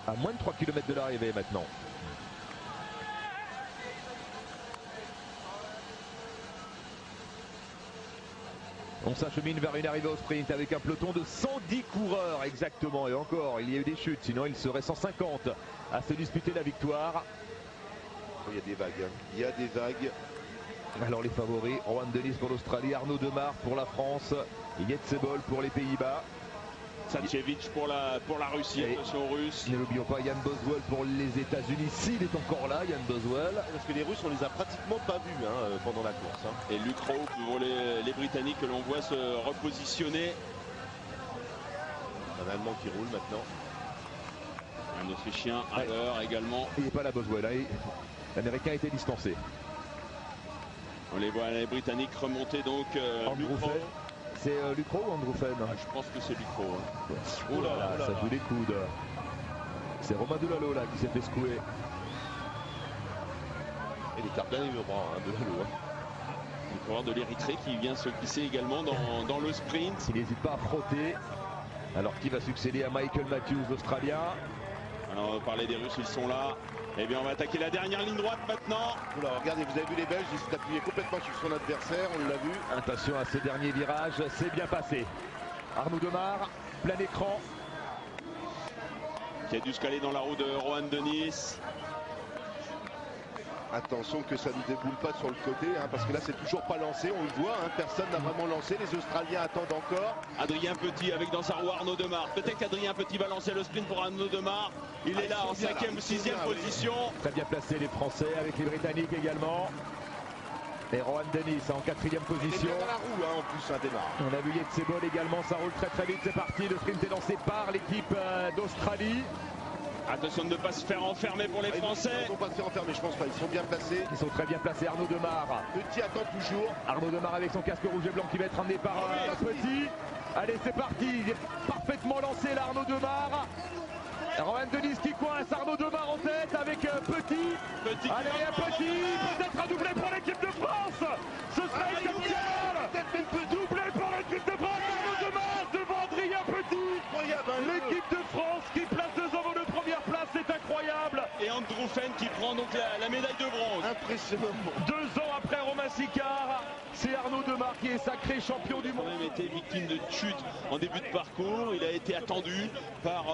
à moins de 3 km de l'arrivée maintenant. On s'achemine vers une arrivée au sprint avec un peloton de 110 coureurs exactement. Et encore, il y a eu des chutes, sinon il serait 150 à se disputer la victoire. Il y a des vagues, hein. Il y a des vagues. Alors les favoris, Rohan Dennis pour l'Australie, Arnaud Demar pour la France, Jetsebol pour les Pays-Bas. Sacevic pour la Russie, attention aux Russes. Ne l'oublions pas, Jan Boswell pour les États-Unis, s'il est encore là, Jan Boswell. Parce que les Russes, on les a pratiquement pas vus pendant la course. Et Luke Rowe pour les Britanniques que l'on voit se repositionner. Un Allemand qui roule maintenant. Un Autrichien, Haber également. Il n'est pas là, Boswell, hein. L'Américain a été distancé. On les voit les Britanniques remonter donc. Luke Rowe. C'est Luke Rowe ou Androufen? Je pense que c'est Luke Rowe. Oh là là, ça joue les coudes. C'est Romain Delalo là qui s'est fait secouer. Et les cartes bien les bras de Delalo. Le coureur de l'Érythrée qui vient se glisser également dans le sprint. Il n'hésite pas à frotter. Alors qui va succéder à Michael Matthews, l'Australien? Alors on va parler des Russes, ils sont là. Eh bien on va attaquer la dernière ligne droite maintenant. Oula, regardez, vous avez vu les Belges, ils s'est appuyé complètement sur son adversaire, on l'a vu. Attention à ce dernier virage, c'est bien passé. Arnaud Demar, plein écran. Qui a dû se caler dans la roue de Rohan Dennis. Attention que ça ne déboule pas sur le côté, parce que là c'est toujours pas lancé, on le voit, personne n'a vraiment lancé, les Australiens attendent encore. Adrien Petit avec dans sa roue Arnaud Demar. Peut-être qu'Adrien Petit va lancer le sprint pour Arnaud Demar. Il est là en 5e ou 6e position. Très bien placé les Français avec les Britanniques également. Et Rohan Dennis en 4e position. Dans la roue en plus, Demar. On a vu Jetsebol également, ça roule très vite, c'est parti. Le sprint est lancé par l'équipe d'Australie. Attention de ne pas se faire enfermer pour les Français. Ils ne vont pas se faire enfermer, je pense pas. Ils sont bien placés. Ils sont très bien placés. Arnaud Demar. Petit attend toujours. Arnaud Demar avec son casque rouge et blanc qui va être ramené par Petit. Allez, c'est parti. Il est parfaitement lancé là, Arnaud Demar. Rohan Dennis qui coince. Arnaud Demar en tête avec Petit. Allez, Petit. Peut-être un doublé pour l'équipe de France. Ce serait exceptionnel. Doublé pour l'équipe de France. Arnaud Demar devant Adrien Petit. L'équipe de France qui place 2 hommes de première place, c'est incroyable. Et Androufen qui prend donc la médaille de bronze. Impressionnant. 2 ans après Romain Sicard, c'est Arnaud Demar qui est sacré champion du monde. Il a même été victime de chute en début de parcours. Il a été attendu par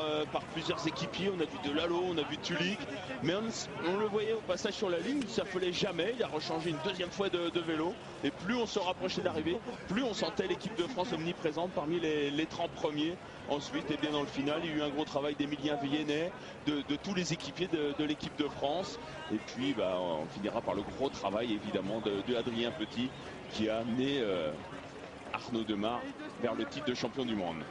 plusieurs équipiers. On a vu Delalo, on a vu Tulik. Mais on le voyait au passage sur la ligne, il ne s'affolait jamais. Il a rechangé une 2e fois de vélo. Et plus on se rapprochait d'arriver, plus on sentait l'équipe de France omniprésente parmi les 30 premiers. Ensuite, et bien dans le final, il y a eu un gros travail d'Emilien Villeneuve, de tous les équipiers de l'équipe de France. Et puis, on finira par le gros travail, évidemment, de Adrien Petit, qui a amené Arnaud Demar vers le titre de champion du monde.